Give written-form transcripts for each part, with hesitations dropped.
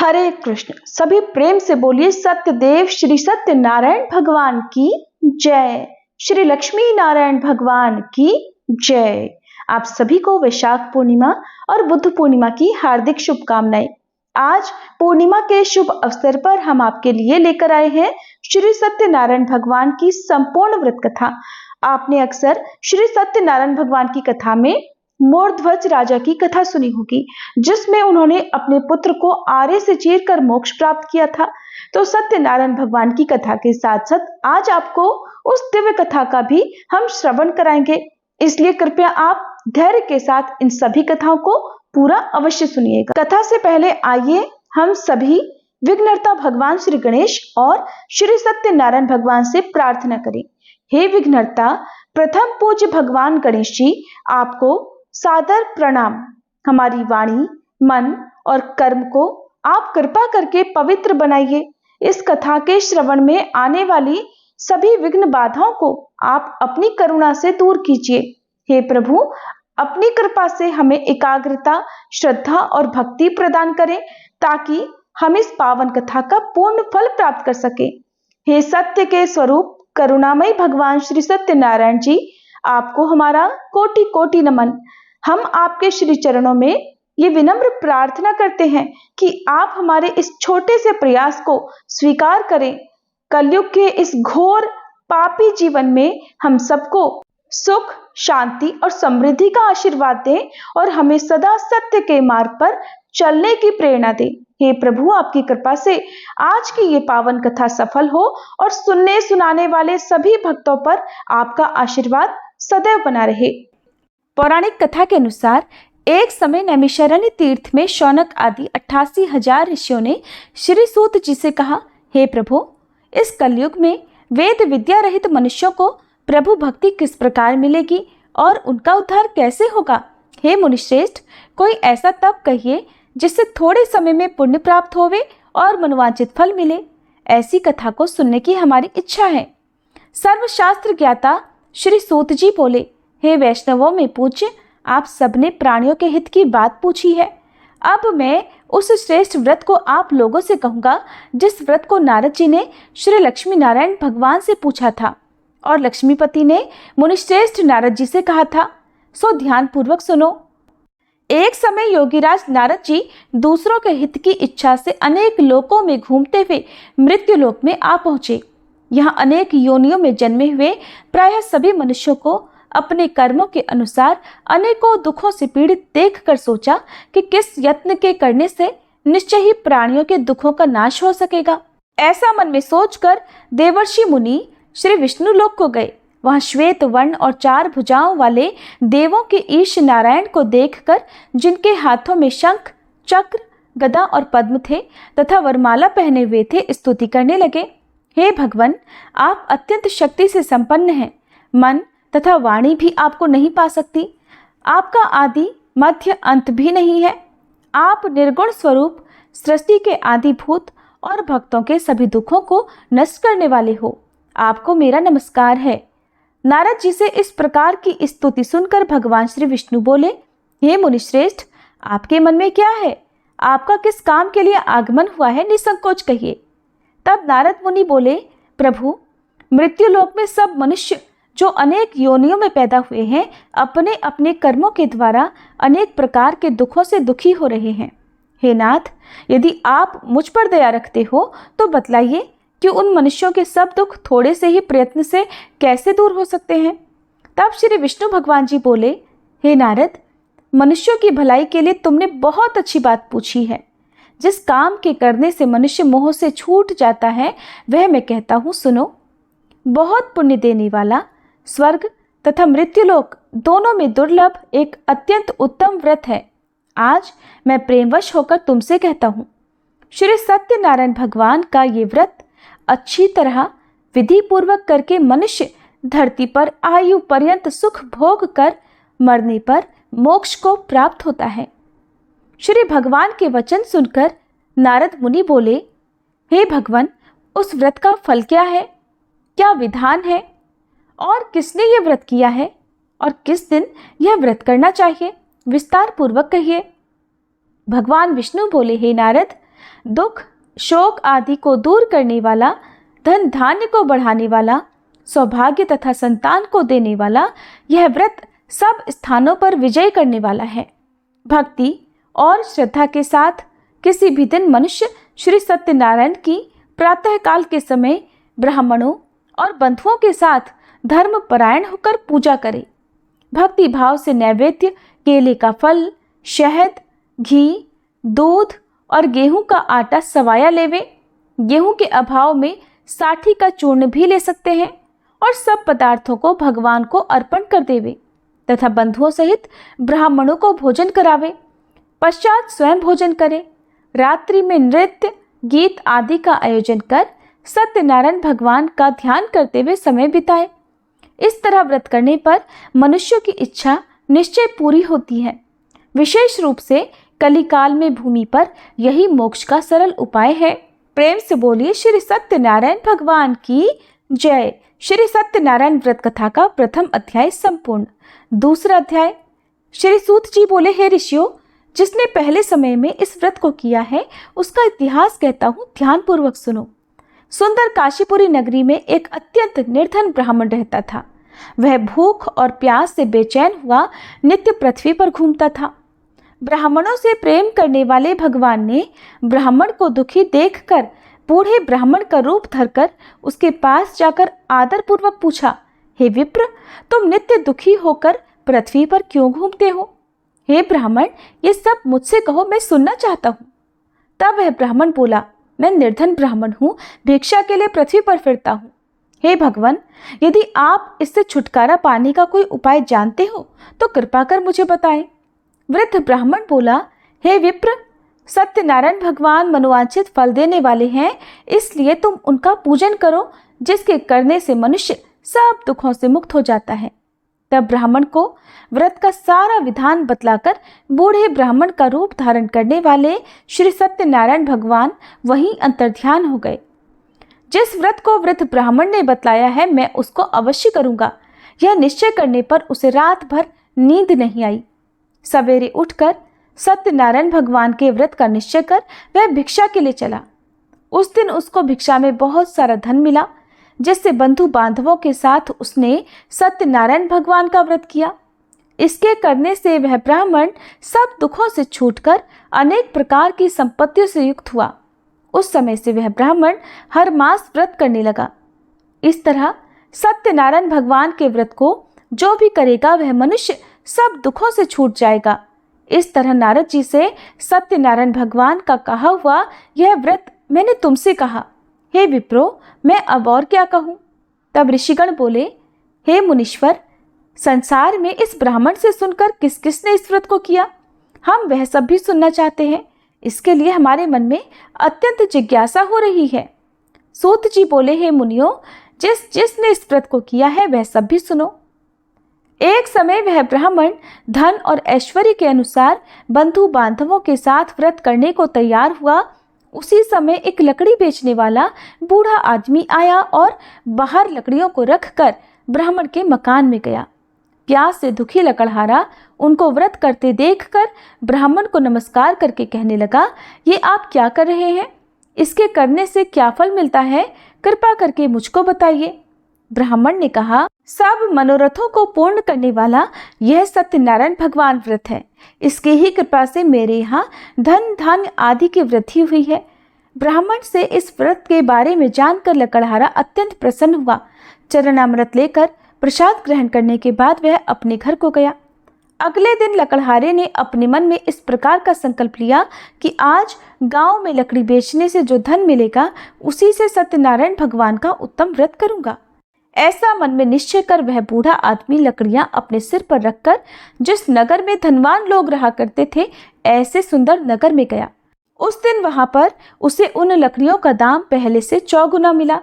हरे कृष्ण। सभी प्रेम से बोलिए सत्यदेव श्री सत्यनारायण भगवान की जय। श्री लक्ष्मी नारायण भगवान की जय। आप सभी को वैशाख पूर्णिमा और बुद्ध पूर्णिमा की हार्दिक शुभकामनाएं। आज पूर्णिमा के शुभ अवसर पर हम आपके लिए लेकर आए हैं श्री सत्यनारायण भगवान की संपूर्ण व्रत कथा। आपने अक्सर श्री सत्यनारायण भगवान की कथा में मोरध्वज राजा की कथा सुनी होगी, जिसमें उन्होंने अपने पुत्र को आरे से चीरकर मोक्ष प्राप्त किया था। तो सत्यनारायण भगवान की कथा के साथ साथ आज आपको उस दिव्य कथा का भी हम श्रवण कराएंगे, इसलिए कृपया आप धैर्य के साथ इन सभी कथाओं को पूरा अवश्य सुनिएगा। कथा से पहले आइए हम सभी विघ्नहर्ता भगवान श्री गणेश और श्री सत्यनारायण भगवान से प्रार्थना करें। हे विघ्नहर्ता, प्रथम पूज्य भगवान गणेश जी, आपको सादर प्रणाम। हमारी वाणी, मन और कर्म को आप कृपा करके पवित्र बनाइए। इस कथा के श्रवण में आने वाली सभी विघ्न बाधाओं को आप अपनी करुणा से दूर कीजिए। हे प्रभु, अपनी कृपा से हमें एकाग्रता, श्रद्धा और भक्ति प्रदान करें, ताकि हम इस पावन कथा का पूर्ण फल प्राप्त कर सके। हे सत्य के स्वरूप करुणामय भगवान श्री सत्यनारायण जी, आपको हमारा कोटि कोटि नमन। हम आपके श्री चरणों में ये विनम्र प्रार्थना करते हैं कि आप हमारे इस छोटे से प्रयास को स्वीकार करें। कलयुग के इस घोर पापी जीवन में हम सबको सुख, शांति और समृद्धि का आशीर्वाद दें और हमें सदा सत्य के मार्ग पर चलने की प्रेरणा दें। हे प्रभु, आपकी कृपा से आज की ये पावन कथा सफल हो और सुनने सुनाने वाले सभी भक्तों पर आपका आशीर्वाद सदैव बना रहे। पौराणिक कथा के अनुसार एक समय नैमिषारण्य तीर्थ में शौनक आदि 88,000 ऋषियों ने श्री सूत जी से कहा, हे प्रभु, इस कलयुग में वेद विद्या रहित मनुष्यों को प्रभु भक्ति किस प्रकार मिलेगी और उनका उद्धार कैसे होगा? हे मुनिश्रेष्ठ, कोई ऐसा तप कहिए जिससे थोड़े समय में पुण्य प्राप्त होवे और मनोवांछित फल मिले। ऐसी कथा को सुनने की हमारी इच्छा है। सर्वशास्त्र ज्ञाता श्री सूत जी बोले, हे वैष्णवों में पूज्य, आप सबने प्राणियों के हित की बात पूछी है। अब मैं उस श्रेष्ठ व्रत को आप लोगों से कहूंगा जिस व्रत को नारद जी ने श्री लक्ष्मी नारायण भगवान से पूछा था और लक्ष्मीपति ने मुनिश्रेष्ठ नारद जी से कहा था। सो ध्यान पूर्वक सुनो। एक समय योगीराज नारद जी दूसरों के हित की इच्छा से अनेक लोकों में घूमते हुए मृत्यु लोक में आ पहुंचे। यहाँ अनेक योनियों में जन्मे हुए प्रायः सभी मनुष्यों को अपने कर्मों के अनुसार अनेकों दुखों से पीड़ित देखकर सोचा कि किस यत्न के करने से निश्चय ही प्राणियों के दुखों का नाश हो सकेगा। ऐसा मन में सोचकर देवर्षि मुनि श्री विष्णु लोक को गए। वहां श्वेत वर्ण और 4 भुजाओं वाले देवों के ईश नारायण को देखकर, जिनके हाथों में शंख, चक्र, गदा और पद्म थे तथा वरमाला पहने हुए थे, स्तुति करने लगे। हे भगवान, आप अत्यंत शक्ति से संपन्न हैं। मन तथा वाणी भी आपको नहीं पा सकती। आपका आदि मध्य अंत भी नहीं है। आप निर्गुण स्वरूप, सृष्टि के आदिभूत और भक्तों के सभी दुखों को नष्ट करने वाले हो। आपको मेरा नमस्कार है। नारद जी से इस प्रकार की स्तुति सुनकर भगवान श्री विष्णु बोले, हे मुनिश्रेष्ठ, आपके मन में क्या है? आपका किस काम के लिए आगमन हुआ है? निसंकोच कहिए। तब नारद मुनि बोले, प्रभु, मृत्युलोक में सब मनुष्य जो अनेक योनियों में पैदा हुए हैं, अपने अपने कर्मों के द्वारा अनेक प्रकार के दुखों से दुखी हो रहे हैं। हे नाथ, यदि आप मुझ पर दया रखते हो तो बतलाइए कि उन मनुष्यों के सब दुख थोड़े से ही प्रयत्न से कैसे दूर हो सकते हैं? तब श्री विष्णु भगवान जी बोले, हे नारद, मनुष्यों की भलाई के लिए तुमने बहुत अच्छी बात पूछी है। जिस काम के करने से मनुष्य मोह से छूट जाता है, वह मैं कहता हूँ, सुनो। बहुत पुण्य देने वाला स्वर्ग तथा मृत्युलोक दोनों में दुर्लभ एक अत्यंत उत्तम व्रत है। आज मैं प्रेमवश होकर तुमसे कहता हूँ, श्री सत्यनारायण भगवान का ये व्रत अच्छी तरह विधि पूर्वक करके मनुष्य धरती पर आयु पर्यंत सुख भोग कर मरने पर मोक्ष को प्राप्त होता है। श्री भगवान के वचन सुनकर नारद मुनि बोले, हे भगवान, उस व्रत का फल क्या है? क्या विधान है? और किसने यह व्रत किया है और किस दिन यह व्रत करना चाहिए? विस्तार पूर्वक कहिए। भगवान विष्णु बोले, हे नारद, दुख शोक आदि को दूर करने वाला, धन धान्य को बढ़ाने वाला, सौभाग्य तथा संतान को देने वाला यह व्रत सब स्थानों पर विजय करने वाला है। भक्ति और श्रद्धा के साथ किसी भी दिन मनुष्य श्री सत्यनारायण की प्रातःकाल के समय ब्राह्मणों और बंधुओं के साथ धर्म परायण होकर पूजा करे। भक्ति भाव से नैवेद्य केले का फल, शहद, घी, दूध और गेहूं का आटा सवाया लेवे। गेहूं के अभाव में साठी का चूर्ण भी ले सकते हैं और सब पदार्थों को भगवान को अर्पण कर देवे तथा बंधुओं सहित ब्राह्मणों को भोजन करावे। पश्चात स्वयं भोजन करे। रात्रि में नृत्य गीत आदि का आयोजन कर सत्यनारायण भगवान का ध्यान करते हुए समय बिताए। इस तरह व्रत करने पर मनुष्यों की इच्छा निश्चय पूरी होती है। विशेष रूप से कलिकाल में भूमि पर यही मोक्ष का सरल उपाय है। प्रेम से बोलिए श्री सत्यनारायण भगवान की जय। श्री सत्यनारायण व्रत कथा का प्रथम अध्याय संपूर्ण। दूसरा अध्याय। श्री सूत जी बोले, हे ऋषियों, जिसने पहले समय में इस व्रत को किया है उसका इतिहास कहता हूँ, ध्यान पूर्वक सुनो। सुंदर काशीपुरी नगरी में एक अत्यंत निर्धन ब्राह्मण रहता था। वह भूख और प्यास से बेचैन हुआ नित्य पृथ्वी पर घूमता था। ब्राह्मणों से प्रेम करने वाले भगवान ने ब्राह्मण को दुखी देखकर बूढ़े ब्राह्मण का रूप धरकर उसके पास जाकर आदर पूर्वक पूछा, हे विप्र, तुम नित्य दुखी होकर पृथ्वी पर क्यों घूमते हो? हे ब्राह्मण, ये सब मुझसे कहो, मैं सुनना चाहता हूँ। तब वह ब्राह्मण बोला, मैं निर्धन ब्राह्मण हूँ, भिक्षा के लिए पृथ्वी पर फिरता हूँ। हे भगवान, यदि आप इससे छुटकारा पाने का कोई उपाय जानते हो तो कृपा कर मुझे बताएं। वृद्ध ब्राह्मण बोला, हे विप्र, सत्यनारायण भगवान मनोवांछित फल देने वाले हैं, इसलिए तुम उनका पूजन करो, जिसके करने से मनुष्य सब दुखों से मुक्त हो जाता है। तब ब्राह्मण को व्रत का सारा विधान बतलाकर बूढ़े ब्राह्मण का रूप धारण करने वाले श्री सत्यनारायण भगवान वहीं अंतर्ध्यान हो गए। जिस व्रत को वृद्ध ब्राह्मण ने बतलाया है, मैं उसको अवश्य करूंगा। यह निश्चय करने पर उसे रात भर नींद नहीं आई। सवेरे उठकर सत्यनारायण भगवान के व्रत का निश्चय कर वह भिक्षा के लिए चला। उस दिन उसको भिक्षा में बहुत सारा धन मिला, जिससे बंधु बांधवों के साथ उसने सत्यनारायण भगवान का व्रत किया। इसके करने से वह ब्राह्मण सब दुखों से छूटकर अनेक प्रकार की संपत्तियों से युक्त हुआ। उस समय से वह ब्राह्मण हर मास व्रत करने लगा। इस तरह सत्यनारायण भगवान के व्रत को जो भी करेगा वह मनुष्य सब दुखों से छूट जाएगा। इस तरह नारद जी से सत्यनारायण भगवान का कहा हुआ यह व्रत मैंने तुमसे कहा। हे विप्रो, मैं अब और क्या कहूँ? तब ऋषिगण बोले, हे मुनीश्वर, संसार में इस ब्राह्मण से सुनकर किस किसने इस व्रत को किया, हम वह सब भी सुनना चाहते हैं। इसके लिए हमारे मन में अत्यंत जिज्ञासा हो रही है। सूत जी बोले, हे मुनियों, जिसने इस व्रत को किया है वह सब भी सुनो। एक समय वह ब्राह्मण धन और ऐश्वर्य के अनुसार बंधु बांधवों के साथ व्रत करने को तैयार हुआ। उसी समय एक लकड़ी बेचने वाला बूढ़ा आदमी आया और बाहर लकड़ियों को रखकर ब्राह्मण के मकान में गया। प्यास से दुखी लकड़हारा उनको व्रत करते देखकर ब्राह्मण को नमस्कार करके कहने लगा, ये आप क्या कर रहे हैं? इसके करने से क्या फल मिलता है? कृपा करके मुझको बताइए। ब्राह्मण ने कहा, सब मनोरथों को पूर्ण करने वाला यह सत्यनारायण भगवान व्रत है। इसकी ही कृपा से मेरे यहाँ धन धान्य आदि की वृद्धि हुई है। ब्राह्मण से इस व्रत के बारे में जानकर लकड़हारा अत्यंत प्रसन्न हुआ। चरणामृत लेकर प्रसाद ग्रहण करने के बाद वह अपने घर को गया। अगले दिन लकड़हारे ने अपने मन में इस प्रकार का संकल्प लिया कि आज गांव में लकड़ी बेचने से जो धन मिलेगा उसी से सत्यनारायण भगवान का उत्तम व्रत करूंगा। ऐसा मन में निश्चय कर वह बूढ़ा आदमी लकड़ियां अपने सिर पर रखकर जिस नगर में धनवान लोग रहा करते थे ऐसे सुंदर नगर में गया। उस दिन वहां पर उसे उन लकड़ियों का दाम पहले से 4 गुना मिला।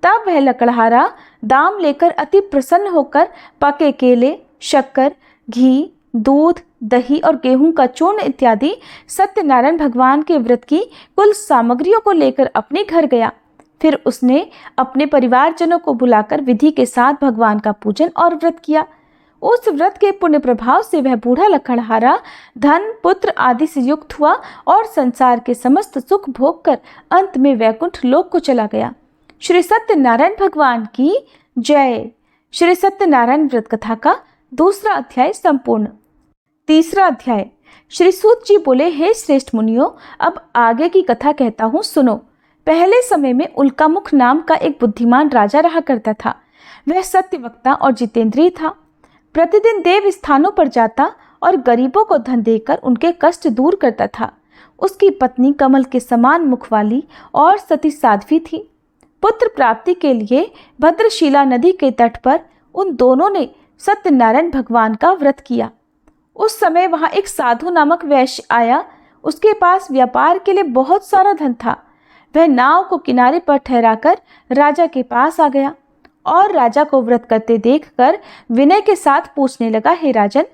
तब वह लकड़हारा दाम लेकर अति प्रसन्न होकर पके केले, शक्कर, घी, दूध, दही और गेहूं का चूर्ण इत्यादि सत्यनारायण भगवान के व्रत की कुल सामग्रियों को लेकर अपने घर गया। फिर उसने अपने परिवारजनों को बुलाकर विधि के साथ भगवान का पूजन और व्रत किया। उस व्रत के पुण्य प्रभाव से वह बूढ़ा लकड़हारा धन पुत्र आदि से युक्त हुआ और संसार के समस्त सुख भोग कर अंत में वैकुंठ लोक को चला गया। श्री सत्यनारायण भगवान की जय। श्री सत्यनारायण व्रत कथा का दूसरा अध्याय संपूर्ण। तीसरा अध्याय। श्री सूत जी बोले, हे श्रेष्ठ मुनियों, अब आगे की कथा कहता हूँ, सुनो। पहले समय में उल्कामुख नाम का एक बुद्धिमान राजा रहा करता था। वह सत्यवक्ता और जितेंद्रिय था। प्रतिदिन देव स्थानों पर जाता और गरीबों को धन देकर उनके कष्ट दूर करता था। उसकी पत्नी कमल के समान मुख वाली और सती साध्वी थी। पुत्र प्राप्ति के लिए भद्रशिला नदी के तट पर उन दोनों ने सत्यनारायण भगवान का व्रत किया। उस समय वहां एक साधु नामक वैश्य आया। उसके पास व्यापार के लिए बहुत सारा धन था। वह नाव को किनारे पर ठहराकर राजा के पास आ गया और राजा को व्रत करते देखकर विनय के साथ पूछने लगा, हे राजन,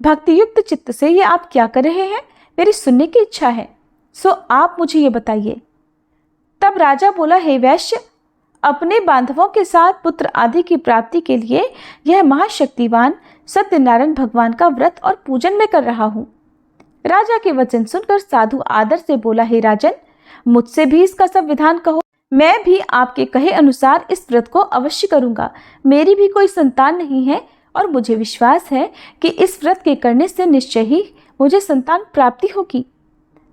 भक्ति युक्त चित्त से ये आप क्या कर रहे हैं? मेरी सुनने की इच्छा है, सो आप मुझे ये बताइए। तब राजा बोला, हे वैश्य, अपने बांधवों के साथ पुत्र आदि की प्राप्ति के लिए यह महाशक्तिवान सत्यनारायण भगवान का व्रत और पूजन में कर रहा हूँ। राजा के वचन सुनकर साधु आदर से बोला, हे राजन, मुझसे भी इसका सब विधान कहो। मैं भी आपके कहे अनुसार इस व्रत को अवश्य करूंगा। मेरी भी कोई संतान नहीं है और मुझे विश्वास है कि इस व्रत के करने से निश्चय ही मुझे संतान प्राप्ति होगी।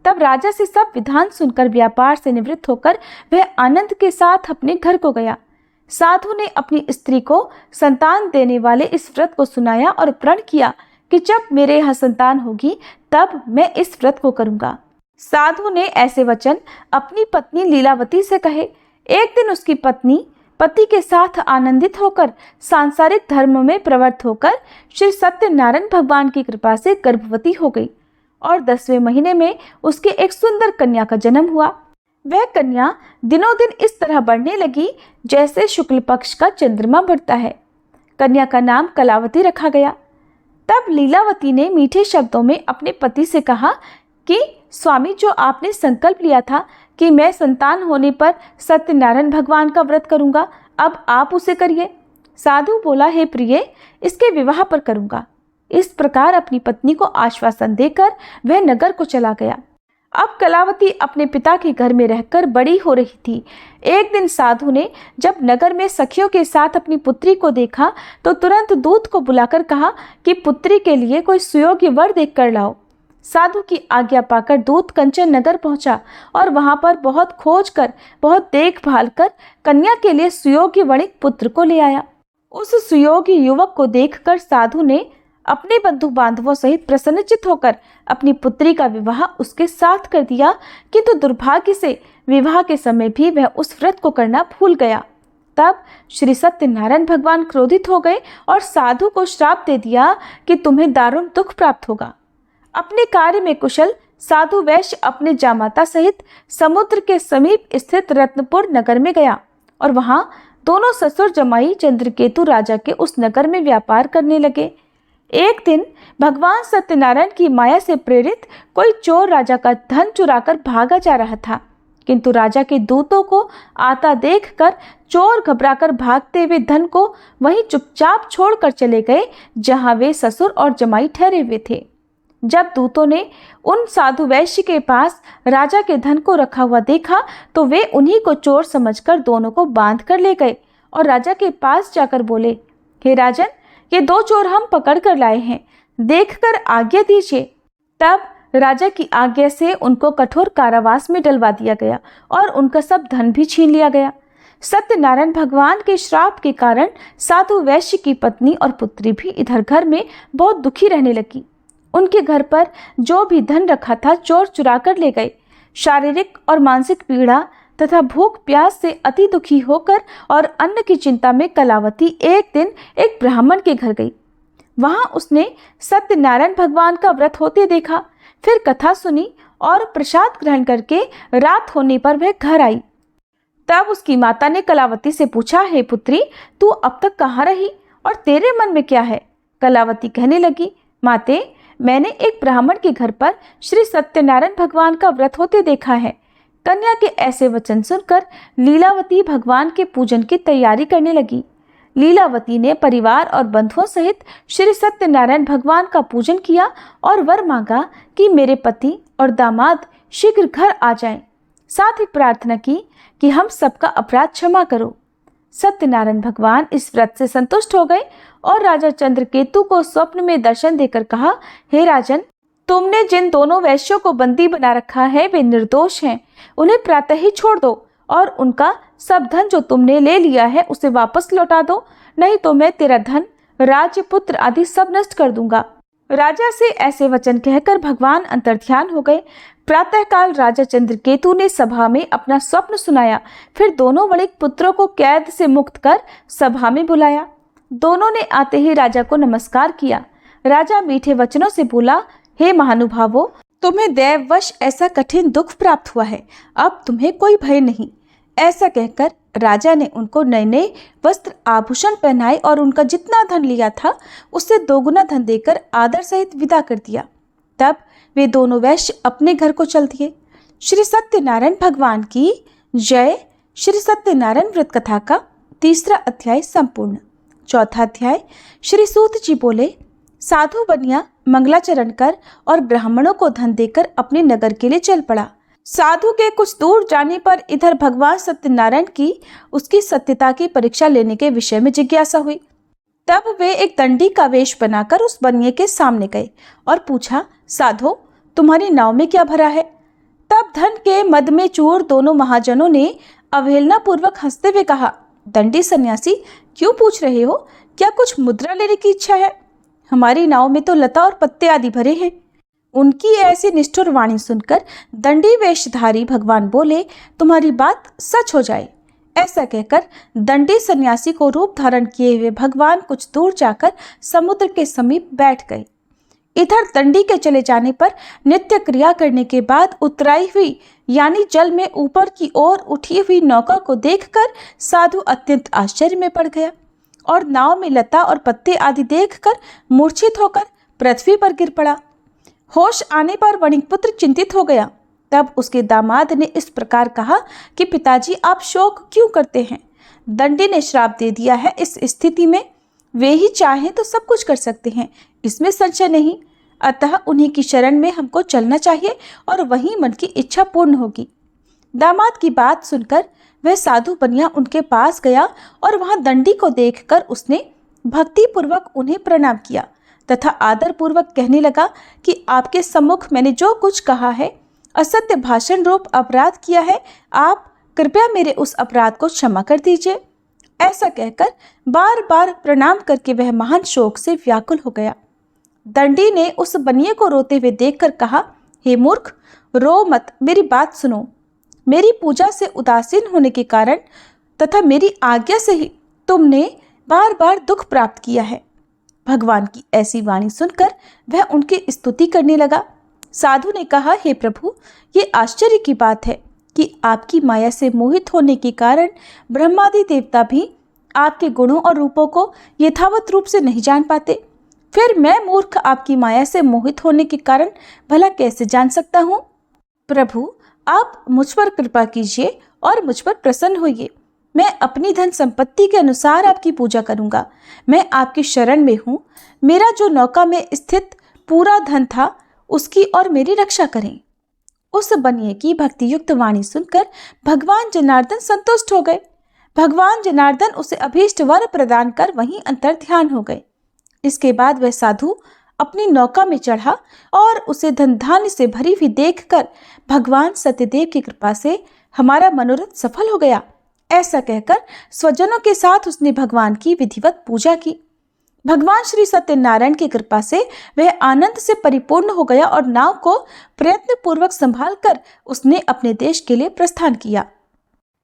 तब राजा से सब विधान सुनकर व्यापार से निवृत्त होकर वह आनंद के साथ अपने घर को गया। साधु ने अपनी स्त्री को संतान देने वाले इस व्रत को सुनाया और प्रण किया कि जब मेरे यहाँ संतान होगी तब मैं इस व्रत को करूंगा। साधु ने ऐसे वचन अपनी पत्नी लीलावती से कहे। एक दिन उसकी पत्नी पति के साथ आनंदित होकर सांसारिक धर्म में प्रवृत्त होकर श्री सत्यनारायण भगवान की कृपा से गर्भवती हो गई और 10वें महीने में उसके एक सुंदर कन्या का जन्म हुआ। वह कन्या दिनों दिन इस तरह बढ़ने लगी जैसे शुक्ल पक्ष का चंद्रमा बढ़ता है। कन्या का नाम कलावती रखा गया। तब लीलावती ने मीठे शब्दों में अपने पति से कहा कि स्वामी, जो आपने संकल्प लिया था कि मैं संतान होने पर सत्यनारायण भगवान का व्रत करूंगा, अब आप उसे करिए। साधु बोला, हे प्रिय, इसके विवाह पर करूंगा। इस प्रकार अपनी पत्नी को आश्वासन देकर वह नगर को चला गया। अब कलावती अपने पिता के घर में रहकर बड़ी हो रही थी। एक दिन साधु ने जब नगर में सखियों के साथ अपनी पुत्री को देखा तो तुरंत दूत को बुलाकर कहा कि पुत्री के लिए कोई सुयोग्य वर देख कर लाओ। साधु की आज्ञा पाकर दूत कंचन नगर पहुंचा और वहां पर बहुत खोज कर, बहुत देखभाल कर कन्या के लिए सुयोग्य वणिक पुत्र को ले आया। उस सुयोग्य युवक को देखकर साधु ने अपने बंधु बांधवों सहित प्रसन्नचित होकर अपनी पुत्री का विवाह उसके साथ कर दिया, किंतु दुर्भाग्य से विवाह के समय भी वह उस व्रत को करना भूल गया। तब श्री सत्यनारायण भगवान क्रोधित हो गए और साधु को श्राप दे दिया कि तुम्हें दारुण दुख प्राप्त होगा। अपने कार्य में कुशल साधु वैश्य अपने जामाता सहित समुद्र के समीप स्थित रत्नपुर नगर में गया और वहां दोनों ससुर जमाई चंद्रकेतु राजा के उस नगर में व्यापार करने लगे। एक दिन भगवान सत्यनारायण की माया से प्रेरित कोई चोर राजा का धन चुराकर भागा जा रहा था, किंतु राजा के दूतों को आता देखकर चोर घबराकर भागते हुए धन को वहीं चुपचाप छोड़कर चले गए जहां वे ससुर और जमाई ठहरे हुए थे। जब दूतों ने उन साधु वैश्य के पास राजा के धन को रखा हुआ देखा तो वे उन्हीं को चोर समझकर दोनों को बांध कर ले गए और राजा के पास जाकर बोले, हे राजन, ये दो चोर हम पकड़ कर लाए हैं, देखकर आज्ञा दीजिए। तब राजा की आज्ञा से उनको कठोर कारावास में डलवा दिया गया और उनका सब धन भी छीन लिया गया। सत्यनारायण भगवान के श्राप के कारण साधु वैश्य की पत्नी और पुत्री भी इधर घर में बहुत दुखी रहने लगी। उनके घर पर जो भी धन रखा था चोर चुरा कर ले गए। शारीरिक और मानसिक पीड़ा तथा भूख प्यास से अति दुखी होकर और अन्न की चिंता में कलावती एक दिन एक ब्राह्मण के घर गई। वहां उसने सत्यनारायण भगवान का व्रत होते देखा, फिर कथा सुनी और प्रसाद ग्रहण करके रात होने पर वह घर आई। तब उसकी माता ने कलावती से पूछा, हे पुत्री, तू अब तक कहाँ रही और तेरे मन में क्या है? कलावती कहने लगी, माते, मैंने एक ब्राह्मण के घर पर श्री सत्यनारायण भगवान का व्रत होते देखा है। कन्या के ऐसे वचन सुनकर लीलावती भगवान के पूजन की तैयारी करने लगी। लीलावती ने परिवार और बंधुओं सहित श्री सत्यनारायण भगवान का पूजन किया और वर मांगा कि मेरे पति और दामाद शीघ्र घर आ जाएं। साथ ही प्रार्थना की कि हम सबका अपराध क्षमा करो। सत्यनारायण भगवान इस व्रत से संतुष्ट हो गए और राजा चंद्रकेतु को स्वप्न में दर्शन देकर कहा, हे राजन, तुमने जिन दोनों वैश्यों को बंदी बना रखा है वे निर्दोष हैं। उन्हें प्रातः ही छोड़ दो और उनका सब धन जो तुमने ले लिया है उसे वापस लौटा दो, नहीं तो मैं तेरा धन, राज्य, पुत्र आदि सब नष्ट कर दूंगा। राजा से ऐसे वचन कहकर भगवान अंतर्ध्यान हो गए। प्रातःकाल राजा चंद्रकेतु ने सभा में अपना स्वप्न सुनाया। फिर दोनों बड़े पुत्रों को कैद से मुक्त कर सभा में बुलाया। दोनों ने आते ही राजा को नमस्कार किया। राजा मीठे वचनों से बोला, हे महानुभावों, तुम्हें दैववश ऐसा कठिन दुख प्राप्त हुआ है, अब तुम्हें कोई भय नहीं। ऐसा कहकर राजा ने उनको नए नए वस्त्र आभूषण पहनाए और उनका जितना धन लिया था उससे दोगुना धन देकर आदर सहित विदा कर दिया। तब वे दोनों वैश्य अपने घर को चल दिए। श्री सत्यनारायण भगवान की जय। श्री सत्यनारायण व्रत कथा का 3रा अध्याय संपूर्ण। 4था अध्याय। श्री सूत जी बोले, साधु बनिया मंगलाचरण कर और ब्राह्मणों को धन देकर अपने नगर के लिए चल पड़ा। साधु के कुछ दूर जाने पर इधर भगवान सत्यनारायण की उसकी सत्यता की परीक्षा लेने के विषय में जिज्ञासा हुई। तब वे एक दंडी का वेश बनाकर उस बनिए के सामने गए और पूछा, साधो, तुम्हारी नाव में क्या भरा है? तब धन के मद में चूर दोनों महाजनों ने अवहेलना पूर्वक हंसते हुए कहा, दंडी सन्यासी, क्यों पूछ रहे हो? क्या कुछ मुद्रा लेने की इच्छा है? हमारी नाव में तो लता और पत्ते आदि भरे हैं। उनकी ऐसी निष्ठुर वाणी सुनकर दंडी वेशधारी भगवान बोले, तुम्हारी बात सच हो जाए। ऐसा कहकर दंडी सन्यासी को रूप धारण किए हुए भगवान कुछ दूर जाकर समुद्र के समीप बैठ गए। इधर दंडी के चले जाने पर नित्य क्रिया करने के बाद उतराई हुई यानी जल में ऊपर की ओर उठी हुई नौका को देखकर साधु अत्यंत आश्चर्य में पड़ गया और नाव में लता और पत्ते आदि देखकर मूर्छित होकर पृथ्वी पर गिर पड़ा। होश आने पर वणिकपुत्र चिंतित हो गया। तब उसके दामाद ने इस प्रकार कहा कि पिताजी, आप शोक क्यों करते हैं? दंडी ने श्राप दे दिया है। इस स्थिति में वे ही चाहें तो सब कुछ कर सकते हैं, इसमें संशय नहीं। अतः उन्हीं की शरण में हमको चलना चाहिए और वहीं मन की इच्छा पूर्ण होगी। दामाद की बात सुनकर वह साधु बनिया उनके पास गया और वहां दंडी को देखकर उसने भक्ति पूर्वक उन्हें प्रणाम किया तथा आदर पूर्वक कहने लगा कि आपके सम्मुख मैंने जो कुछ कहा है, असत्य भाषण रूप अपराध किया है, आप कृपया मेरे उस अपराध को क्षमा कर दीजिए। ऐसा कहकर बार बार प्रणाम करके वह महान शोक से व्याकुल हो गया। दंडी ने उस बनिए को रोते हुए देखकर कहा, हे मूर्ख, रो मत, मेरी बात सुनो। मेरी पूजा से उदासीन होने के कारण तथा मेरी आज्ञा से ही तुमने बार बार दुख प्राप्त किया है। भगवान की ऐसी वाणी सुनकर वह उनकी स्तुति करने लगा। साधु ने कहा, हे प्रभु, ये आश्चर्य की बात है कि आपकी माया से मोहित होने के कारण ब्रह्मादि देवता भी आपके गुणों और रूपों को यथावत रूप से नहीं जान पाते। फिर मैं मूर्ख आपकी माया से मोहित होने के कारण भला कैसे जान सकता हूँ? प्रभु, आप मुझ पर कृपा कीजिए और मुझ पर प्रसन्न होइए। मैं अपनी धन संपत्ति के अनुसार आपकी पूजा करूंगा। मैं आपकी शरण में हूँ। मेरा जो नौका में स्थित पूरा धन था उसकी और मेरी रक्षा करें। उस बनिए की भक्ति युक्त वाणी सुनकर भगवान जनार्दन संतुष्ट हो गए। भगवान जनार्दन उसे अभीष्ट वर प्रदान कर वहीं अंतर्ध्यान हो गए। इसके बाद वह साधु अपनी नौका में चढ़ा और उसे धन धान्य से भरी हुई देखकर भगवान सत्यदेव की कृपा से हमारा मनोरथ सफल हो गया। ऐसा कहकर स्वजनों के साथ उसने भगवान की विधिवत पूजा की। भगवान श्री सत्यनारायण की कृपा से वह आनंद से परिपूर्ण हो गया और नाव को प्रयत्न पूर्वक संभाल कर उसने अपने देश के लिए प्रस्थान किया।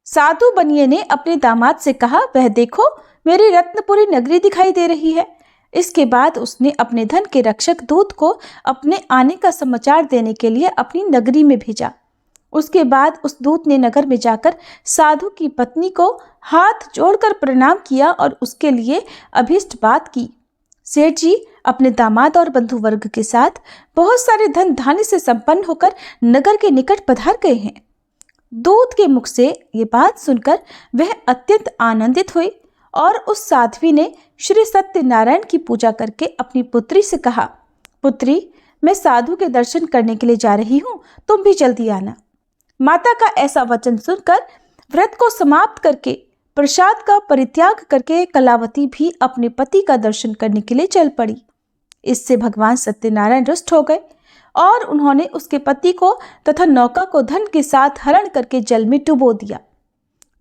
साधु बनिए ने अपने दामाद से कहा, वह देखो, मेरी रत्नपुरी नगरी दिखाई दे रही है। इसके बाद उसने अपने धन के रक्षक दूत को अपने आने का समाचार देने के लिए अपनी नगरी में भेजा। उसके बाद उस दूत ने नगर में जाकर साधु की पत्नी को हाथ जोड़कर प्रणाम किया और उसके लिए अभीष्ट बात की। सेठ जी अपने दामाद और बंधु वर्ग के साथ बहुत सारे धन धान्य से संपन्न होकर नगर के निकट पधार गए हैं। दूत के मुख से ये बात सुनकर वह अत्यंत आनंदित हुई और उस साध्वी ने श्री सत्यनारायण की पूजा करके अपनी पुत्री से कहा, पुत्री, मैं साधु के दर्शन करने के लिए जा रही हूँ, तुम भी जल्दी आना। माता का ऐसा वचन सुनकर व्रत को समाप्त करके प्रसाद का परित्याग करके कलावती भी अपने पति का दर्शन करने के लिए चल पड़ी। इससे भगवान सत्यनारायण रुष्ट हो गए और उन्होंने उसके पति को तथा नौका को धन के साथ हरण करके जल में डुबो दिया।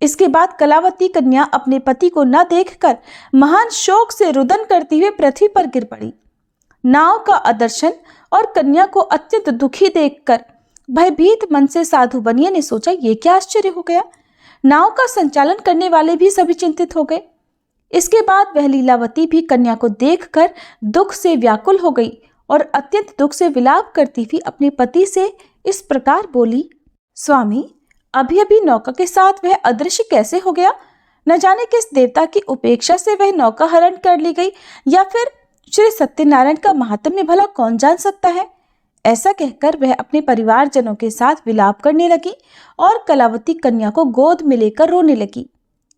इसके बाद कलावती कन्या अपने पति को न देखकर महान शोक से रुदन करती हुए पृथ्वी पर गिर पड़ी। नाव का अदर्शन और कन्या को अत्यंत दुखी देखकर भयभीत मन से साधु बनिया ने सोचा, ये क्या आश्चर्य हो गया। नाव का संचालन करने वाले भी सभी चिंतित हो गए। इसके बाद वह लीलावती भी कन्या को देखकर दुख से व्याकुल हो गई और अत्यंत दुख से विलाप करती हुई अपने पति से इस प्रकार बोली, स्वामी, अभी अभी नौका के साथ वह अदृश्य कैसे हो गया? न जाने किस देवता की उपेक्षा से वह नौका हरण कर ली गई, या फिर श्री सत्यनारायण का महात्म्य भला कौन जान सकता है। ऐसा कहकर वह अपने परिवारजनों के साथ विलाप करने लगी और कलावती कन्या को गोद में लेकर रोने लगी।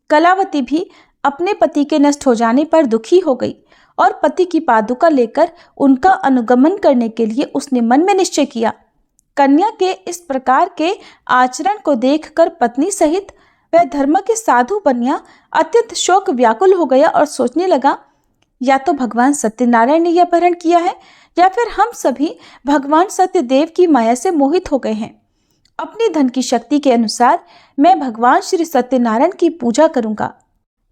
कलावती भी अपने पति के नष्ट हो जाने पर दुखी हो गई और पति की पादुका लेकर उनका अनुगमन करने के लिए उसने मन में निश्चय किया। कन्या के इस प्रकार के आचरण को देखकर पत्नी सहित वह धर्म के साधु बनिया अत्यंत शोक व्याकुल हो गया और सोचने लगा, या तो भगवान सत्यनारायण ने यह अपहरण किया है, या फिर हम सभी भगवान सत्यदेव की माया से मोहित हो गए हैं। अपनी धन की शक्ति के अनुसार मैं भगवान श्री सत्यनारायण की पूजा करूंगा।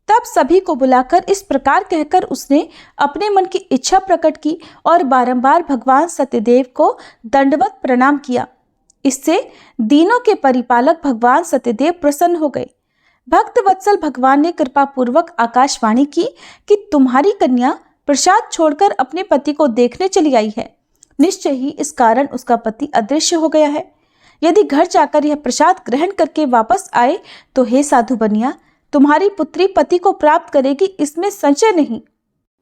तब सभी को बुलाकर इस प्रकार कहकर उसने अपने मन की इच्छा प्रकट की और बारंबार भगवान सत्यदेव को दंडवत प्रणाम किया। इससे दीनों के परिपालक भगवान सत्यदेव प्रसन्न हो गए। भक्त वत्सल भगवान ने कृपा पूर्वक आकाशवाणी की कि तुम्हारी कन्या प्रसाद छोड़कर अपने पति को देखने चली आई है। निश्चय ही इस कारण उसका पति अदृश्य हो गया है। यदि घर जाकर यह प्रसाद ग्रहण करके वापस आए तो हे साधु बनिया, तुम्हारी पुत्री पति को प्राप्त करेगी, इसमें संशय नहीं।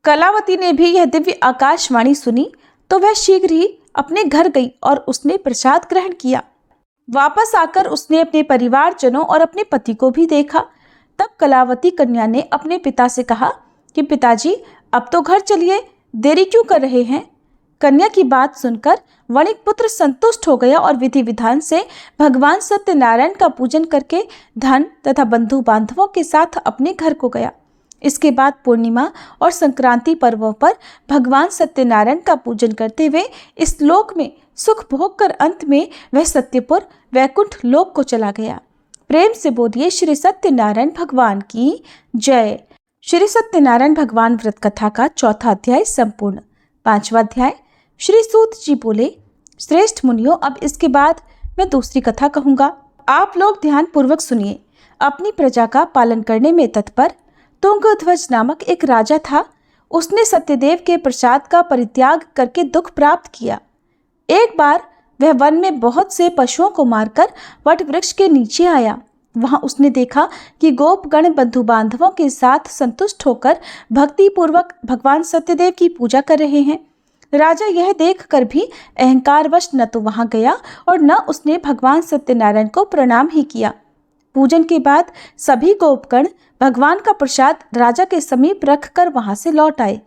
कलावती ने भी यह दिव्य आकाशवाणी सुनी तो वह शीघ्र ही अपने घर गई और उसने प्रसाद ग्रहण किया। वापस आकर उसने अपने परिवारजनों और अपने पति को भी देखा। तब कलावती कन्या ने अपने पिता से कहा कि पिताजी, अब तो घर चलिए, देरी क्यों कर रहे हैं। कन्या की बात सुनकर वणिक पुत्र संतुष्ट हो गया और विधि विधान से भगवान सत्यनारायण का पूजन करके धन तथा बंधु बांधवों के साथ अपने घर को गया। इसके बाद पूर्णिमा और संक्रांति पर्वों पर भगवान सत्यनारायण का पूजन करते हुए इस लोक में सुख भोग कर अंत में वह सत्यपुर वैकुंठ लोक को चला गया। प्रेम से बोलिए श्री सत्यनारायण भगवान की जय। श्री सत्यनारायण भगवान व्रत कथा का चौथा अध्याय संपूर्ण। पांचवा अध्याय। श्री सूत जी बोले, श्रेष्ठ मुनियों, अब इसके बाद मैं दूसरी कथा कहूंगा। आप लोग ध्यान पूर्वक सुनिए। अपनी प्रजा का पालन करने में तत्पर तुंगध्वज नामक एक राजा था। उसने सत्यदेव के प्रसाद का परित्याग करके दुख प्राप्त किया। एक बार वह वन में बहुत से पशुओं को मारकर वट वृक्ष के नीचे आया। वहां उसने देखा कि गोपगण बंधु बांधवों के साथ संतुष्ट होकर भक्ति पूर्वक भगवान सत्यदेव की पूजा कर रहे हैं। राजा यह देखकर भी अहंकारवश न तो वहां गया और न उसने भगवान सत्यनारायण को प्रणाम ही किया। पूजन के बाद सभी गोपगण भगवान का प्रसाद राजा के समीप रखकर वहां से लौट आए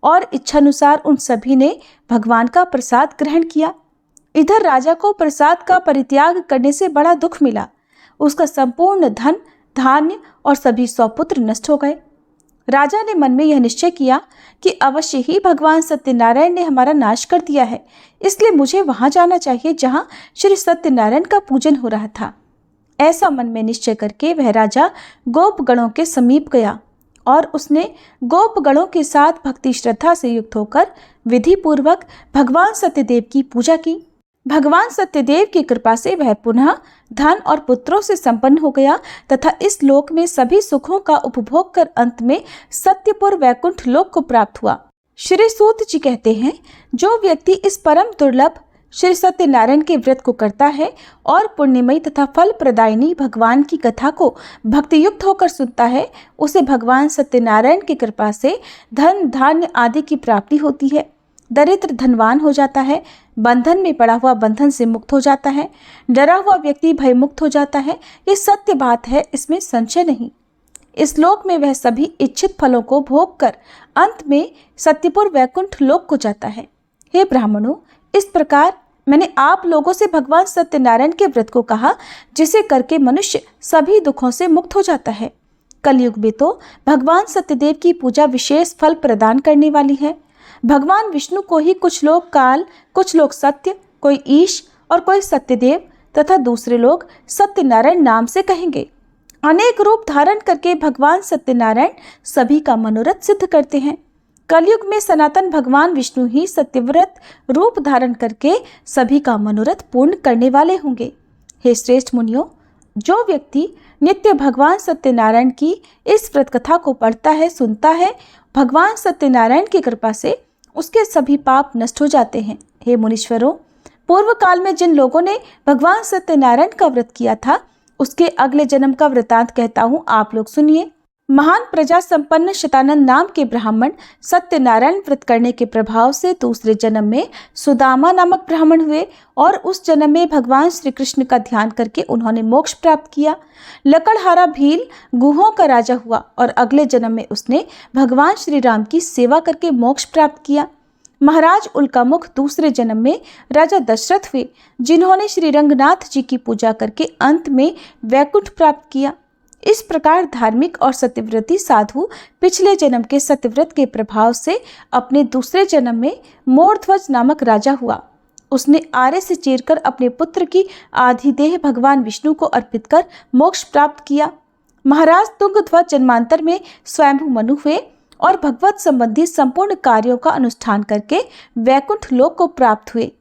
और इच्छानुसार उन सभी ने भगवान का प्रसाद ग्रहण किया। इधर राजा को प्रसाद का परित्याग करने से बड़ा दुख मिला। उसका संपूर्ण धन, धान्य और सभी सौपुत्र नष्ट हो गए। राजा ने मन में यह निश्चय किया कि अवश्य ही भगवान सत्यनारायण ने हमारा नाश कर दिया है, इसलिए मुझे वहां जाना चाहिए जहां श्री सत्यनारायण का पूजन हो रहा था। ऐसा मन में निश्चय करके वह राजा गोपगणों के समीप गया और उसने गोपगणों के साथ भक्ति श्रद्धा से युक्त होकर विधि पूर्वक भगवान सत्यदेव की पूजा की। भगवान सत्यदेव की कृपा से वह पुनः धन और पुत्रों से संपन्न हो गया तथा इस लोक में सभी सुखों का उपभोग कर अंत में सत्यपुर वैकुंठ लोक को प्राप्त हुआ। श्री सूत जी कहते हैं, जो व्यक्ति इस परम दुर्लभ श्री सत्यनारायण के व्रत को करता है और पुण्यमयी तथा फल प्रदायिनी भगवान की कथा को भक्ति युक्त होकर सुनता है, उसे भगवान सत्यनारायण की कृपा से धन धान्य आदि की प्राप्ति होती है। दरिद्र धनवान हो जाता है, बंधन में पड़ा हुआ बंधन से मुक्त हो जाता है, डरा हुआ व्यक्ति भय मुक्त हो जाता है। ये सत्य बात है, इसमें संशय नहीं। इस लोक में वह सभी इच्छित फलों को भोग कर अंत में सत्यपुर वैकुंठ लोक को जाता है। हे ब्राह्मणों, इस प्रकार मैंने आप लोगों से भगवान सत्यनारायण के व्रत को कहा, जिसे करके मनुष्य सभी दुखों से मुक्त हो जाता है। कलयुग में तो भगवान सत्यदेव की पूजा विशेष फल प्रदान करने वाली है। भगवान विष्णु को ही कुछ लोग काल, कुछ लोग सत्य, कोई ईश और कोई सत्यदेव तथा दूसरे लोग सत्यनारायण नाम से कहेंगे। अनेक रूप धारण करके भगवान सत्यनारायण सभी का मनोरथ सिद्ध करते हैं। कलयुग में सनातन भगवान विष्णु ही सत्यव्रत रूप धारण करके सभी का मनोरथ पूर्ण करने वाले होंगे। हे श्रेष्ठ मुनियों, जो व्यक्ति नित्य भगवान सत्यनारायण की इस व्रत कथा को पढ़ता है, सुनता है, भगवान सत्यनारायण की कृपा से उसके सभी पाप नष्ट हो जाते हैं। हे मुनीश्वरों, पूर्व काल में जिन लोगों ने भगवान सत्यनारायण का व्रत किया था, उसके अगले जन्म का वृतांत कहता हूँ, आप लोग सुनिए। महान प्रजा संपन्न शतानंद नाम के ब्राह्मण सत्यनारायण व्रत करने के प्रभाव से दूसरे जन्म में सुदामा नामक ब्राह्मण हुए और उस जन्म में भगवान श्री कृष्ण का ध्यान करके उन्होंने मोक्ष प्राप्त किया। लकड़हारा भील गुहों का राजा हुआ और अगले जन्म में उसने भगवान श्री राम की सेवा करके मोक्ष प्राप्त किया। महाराज उल्कामुख दूसरे जन्म में राजा दशरथ हुए, जिन्होंने श्री रंगनाथ जी की पूजा करके अंत में वैकुंठ प्राप्त किया। इस प्रकार धार्मिक और सत्यव्रती साधु पिछले जन्म के सत्यव्रत के प्रभाव से अपने दूसरे जन्म में मोरध्वज नामक राजा हुआ। उसने आरे से चीरकर अपने पुत्र की आधी देह भगवान विष्णु को अर्पित कर मोक्ष प्राप्त किया। महाराज तुंगध्वज जन्मांतर में स्वयंभू मनु हुए और भगवत संबंधी संपूर्ण कार्यों का अनुष्ठान करके वैकुंठ लोक को प्राप्त हुए।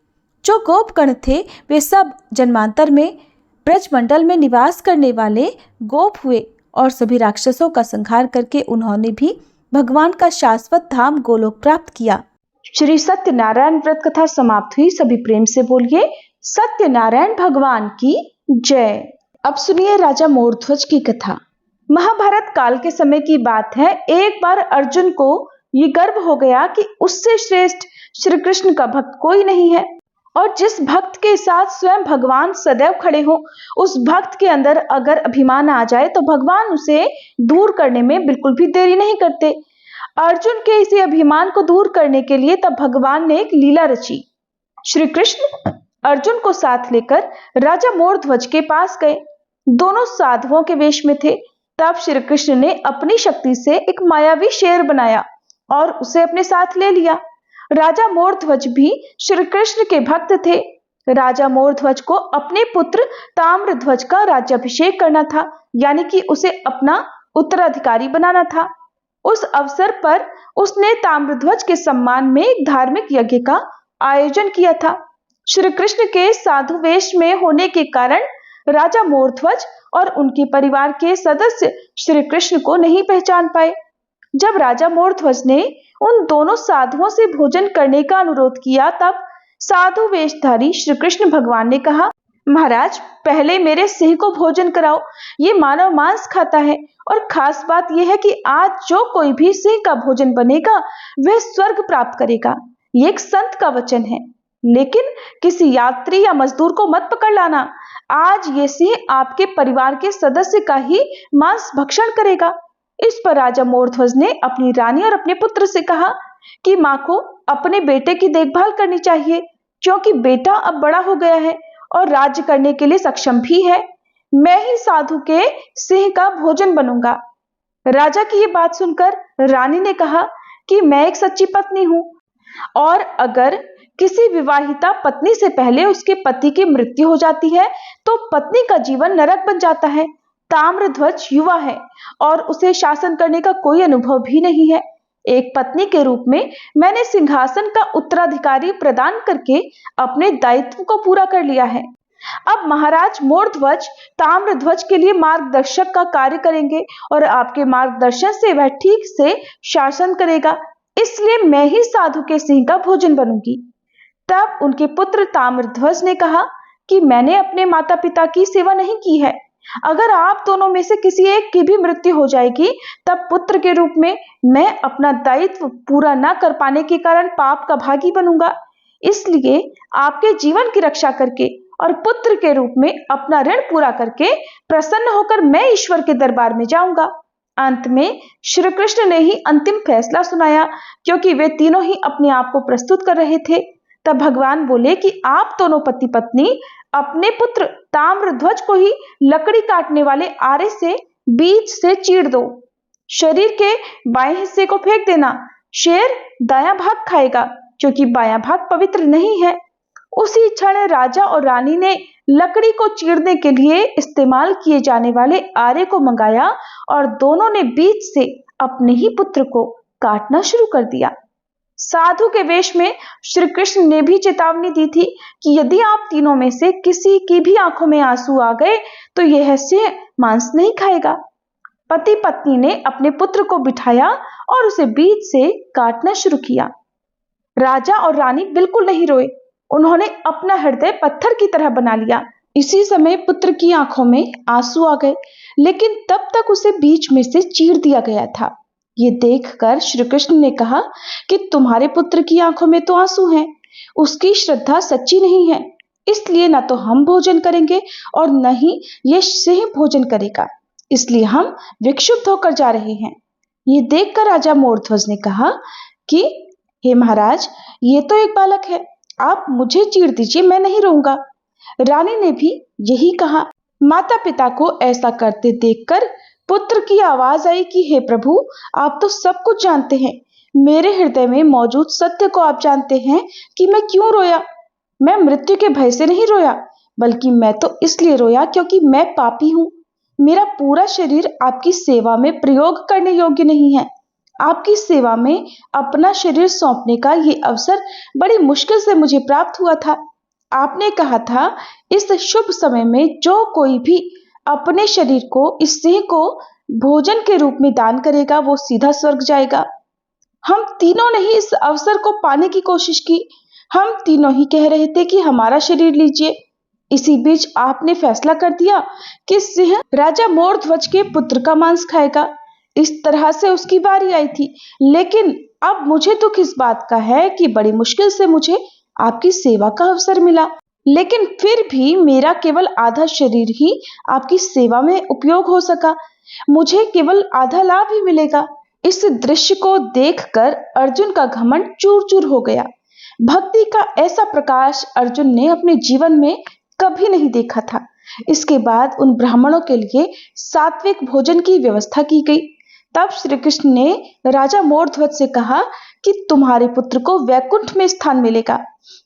जो गोपगण थे वे सब जन्मांतर में ब्रजमंडल में निवास करने वाले गोप हुए और सभी राक्षसों का संहार करके उन्होंने भी भगवान का शाश्वत धाम गोलोक प्राप्त किया। श्री सत्यनारायण व्रत कथा समाप्त हुई। सभी प्रेम से बोलिए सत्यनारायण भगवान की जय। अब सुनिए राजा मोरध्वज की कथा। महाभारत काल के समय की बात है। एक बार अर्जुन को ये गर्व हो गया कि उससे श्रेष्ठ श्री कृष्ण का भक्त कोई नहीं है और जिस भक्त के साथ स्वयं भगवान सदैव खड़े हो, उस भक्त के अंदर अगर अभिमान आ जाए तो भगवान उसे दूर करने में बिल्कुल भी देरी नहीं करते। अर्जुन के इसी अभिमान को दूर करने के लिए तब भगवान ने एक लीला रची। श्री कृष्ण अर्जुन को साथ लेकर राजा मोरध्वज के पास गए। दोनों साधुओं के वेश में थे। तब श्री कृष्ण ने अपनी शक्ति से एक मायावी शेर बनाया और उसे अपने साथ ले लिया। राजा मोरध्वज भी श्री कृष्ण के भक्त थे। राजा मोरध्वज को अपने पुत्र ताम्रध्वज का राज्याभिषेक करना था, यानी कि उसे अपना उत्तराधिकारी बनाना था। उस अवसर पर उसने ताम्रध्वज के सम्मान में एक धार्मिक यज्ञ का आयोजन किया था। श्री कृष्ण के साधु वेश में होने के कारण राजा मोरध्वज और उनके परिवार के सदस्य श्री कृष्ण को नहीं पहचान पाए। जब राजा मोरध्वज ने उन दोनों साधुओं से भोजन करने का अनुरोध किया, तब साधु वेशधारी श्री कृष्ण भगवान ने कहा, महाराज पहले मेरे सिंह को भोजन कराओ, ये मानव मांस खाता है और खास बात यह है कि आज जो कोई भी सिंह का भोजन बनेगा वह स्वर्ग प्राप्त करेगा। ये एक संत का वचन है, लेकिन किसी यात्री या मजदूर को मत पकड़ लाना। आज ये सिंह आपके परिवार के सदस्य का ही मांस भक्षण करेगा। इस पर राजा मोरध्वज ने अपनी रानी और अपने पुत्र से कहा कि माँ को अपने बेटे की देखभाल करनी चाहिए, क्योंकि बेटा अब बड़ा हो गया है और राज्य करने के लिए सक्षम भी है। मैं ही साधु के सिंह का भोजन बनूंगा। राजा की ये बात सुनकर रानी ने कहा कि मैं एक सच्ची पत्नी हूँ और अगर किसी विवाहिता पत्नी से पहले उसके पति की मृत्यु हो जाती है तो पत्नी का जीवन नरक बन जाता है। ताम्रध्वज युवा है और उसे शासन करने का कोई अनुभव भी नहीं है। एक पत्नी के रूप में मैंने सिंहासन का उत्तराधिकारी प्रदान करके अपने दायित्व को पूरा कर लिया है। अब महाराज मोरध्वज ताम्रध्वज के लिए मार्गदर्शक का कार्य करेंगे और आपके मार्गदर्शन से वह ठीक से शासन करेगा, इसलिए मैं ही साधु के सिंह का भोजन बनूंगी। तब उनके पुत्र ताम्रध्वज ने कहा कि मैंने अपने माता पिता की सेवा नहीं की है। अगर आप दोनों में से किसी एक की भी मृत्यु हो जाएगी, तब पुत्र के रूप में मैं अपना दायित्व पूरा न कर पाने के कारण पाप का भागी बनूंगा। इसलिए आपके जीवन की रक्षा करके और पुत्र के रूप में अपना ऋण पूरा करके प्रसन्न होकर मैं ईश्वर के दरबार में जाऊंगा। अंत में श्री कृष्ण ने ही अंतिम फैसला सुनाया, क्योंकि वे तीनों ही अपने आप को प्रस्तुत कर रहे थे। तब भगवान बोले कि आप दोनों पति पत्नी अपने पुत्र ताम्रध्वज को ही लकड़ी काटने वाले आरे से बीच से चीर दो। शरीर के बाएं हिस्से को फेंक देना। शेर दायां भाग खाएगा, क्योंकि बायां भाग पवित्र नहीं है। उसी क्षण राजा और रानी ने लकड़ी को चीरने के लिए इस्तेमाल किए जाने वाले आरे को मंगाया और दोनों ने बीच से अपने ही पुत्र को काटना शुरू कर दिया। साधु के वेश में श्री कृष्ण ने भी चेतावनी दी थी कि यदि आप तीनों में से किसी की भी आंखों में आंसू आ गए तो यह सिंह मांस नहीं खाएगा। पति पत्नी ने अपने पुत्र को बिठाया और उसे बीच से काटना शुरू किया। राजा और रानी बिल्कुल नहीं रोए। उन्होंने अपना हृदय पत्थर की तरह बना लिया। इसी समय पुत्र की आंखों में आंसू आ गए, लेकिन तब तक उसे बीच में से चीर दिया गया था। ये देखकर श्री कृष्ण ने कहा कि तुम्हारे पुत्र की आंखों में तो आंसू हैं, उसकी श्रद्धा सच्ची नहीं है, इसलिए न तो हम भोजन करेंगे और न ही ये सिंह भोजन करेगा, इसलिए हम विक्षुब्ध होकर जा रहे हैं। ये देखकर राजा मोरध्वज ने कहा कि हे महाराज, ये तो एक बालक है, आप मुझे चीर दीजिए, मैं नहीं रहूंगा। रानी ने भी यही कहा। माता पिता को ऐसा करते देखकर पुत्र की आवाज आई कि हे प्रभु, आप तो सब कुछ जानते हैं, मेरे हृदय में मौजूद सत्य को आप जानते हैं कि मैं क्यों रोया। मैं मृत्यु के भय से नहीं रोया, बल्कि मैं तो इसलिए रोया क्योंकि मैं पापी हूँ। मेरा पूरा शरीर आपकी सेवा में प्रयोग करने योग्य नहीं है। आपकी सेवा में अपना शरीर सौंपने का ये अवसर बड़ी मुश्किल से मुझे प्राप्त हुआ था। आपने कहा था इस शुभ समय में जो कोई भी अपने शरीर को इस सिंह को भोजन के रूप में दान करेगा वो सीधा स्वर्ग जाएगा। हम तीनों ने ही इस अवसर को पाने की कोशिश की। हम तीनों ही कह रहे थे कि हमारा शरीर लीजिए। इसी बीच आपने फैसला कर दिया कि सिंह राजा मोरध्वज के पुत्र का मांस खाएगा। इस तरह से उसकी बारी आई थी, लेकिन अब मुझे दुख इस बात का है कि बड़ी मुश्किल से मुझे आपकी सेवा का अवसर मिला, लेकिन फिर भी मेरा केवल आधा शरीर ही आपकी सेवा में उपयोग हो सका। मुझे केवल आधा लाभ ही मिलेगा। इस दृश्य को देखकर अर्जुन का घमंड चूर चूर हो गया। भक्ति का ऐसा प्रकाश अर्जुन ने अपने जीवन में कभी नहीं देखा था। इसके बाद उन ब्राह्मणों के लिए सात्विक भोजन की व्यवस्था की गई। तब श्री कृष्ण ने राजा मोरध्वज से कहा कि तुम्हारे पुत्र को वैकुंठ में स्थान मिलेगा।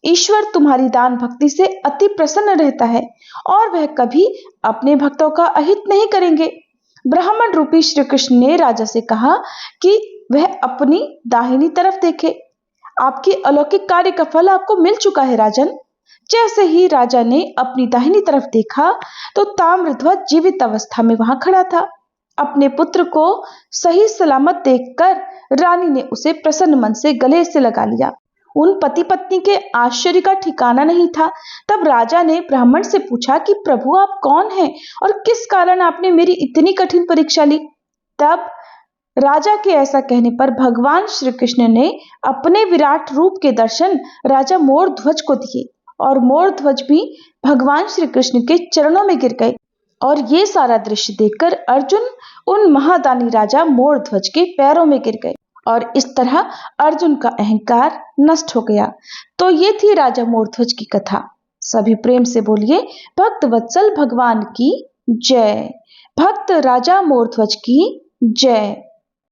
ईश्वर तुम्हारी दान भक्ति से अति प्रसन्न रहता है और वह कभी अपने भक्तों का अहित नहीं करेंगे। ब्राह्मण रूपी श्री कृष्ण ने राजा से कहा कि वह अपनी दाहिनी तरफ देखे। आपके अलौकिक कार्य का फल आपको मिल चुका है राजन। जैसे ही राजा ने अपनी दाहिनी तरफ देखा तो ताम्रध्वज जीवित अवस्था में वहां खड़ा था। अपने पुत्र को सही सलामत देखकर रानी ने उसे प्रसन्न मन से गले से लगा लिया। उन पति पत्नी के आश्चर्य का ठिकाना नहीं था। तब राजा ने ब्राह्मण से पूछा कि प्रभु आप कौन हैं और किस कारण आपने मेरी इतनी कठिन परीक्षा ली। तब राजा के ऐसा कहने पर भगवान श्री कृष्ण ने अपने विराट रूप के दर्शन राजा मोरध्वज को दिए और मोरध्वज भी भगवान श्री कृष्ण के चरणों में गिर गए। और ये सारा दृश्य देखकर अर्जुन उन महादानी राजा मोरध्वज के पैरों में गिर गए और इस तरह अर्जुन का अहंकार नष्ट हो गया। तो ये थी राजा मोरध्वज की कथा। सभी प्रेम से बोलिए भक्त वत्सल भगवान की जय। भक्त राजा मोरध्वज की जय।